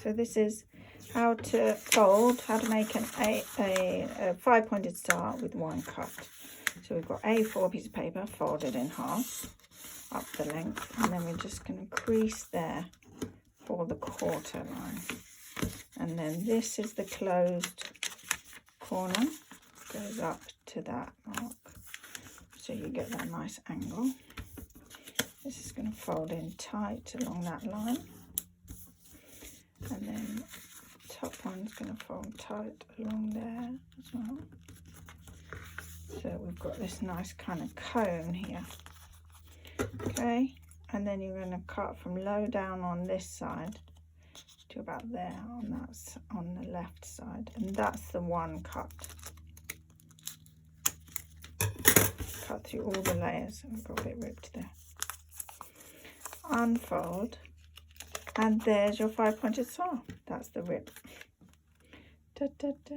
So this is how to fold, how to make a 5-pointed star with one cut. So we've got A4 piece of paper folded in half up the length, and then we're just going to crease there for the quarter line. And then this is the closed corner, goes up to that mark, so you get that nice angle. This is going to fold in tight along that line, and then the top one's going to fold tight along there as well. So we've got this nice kind of cone here. Okay, and then you're going to cut from low down on this side to about there on the left side, and that's the one cut. Cut through all the layers. I've got a bit ripped there. Unfold, and there's your 5-pointed star. That's the rip. Da, da, da.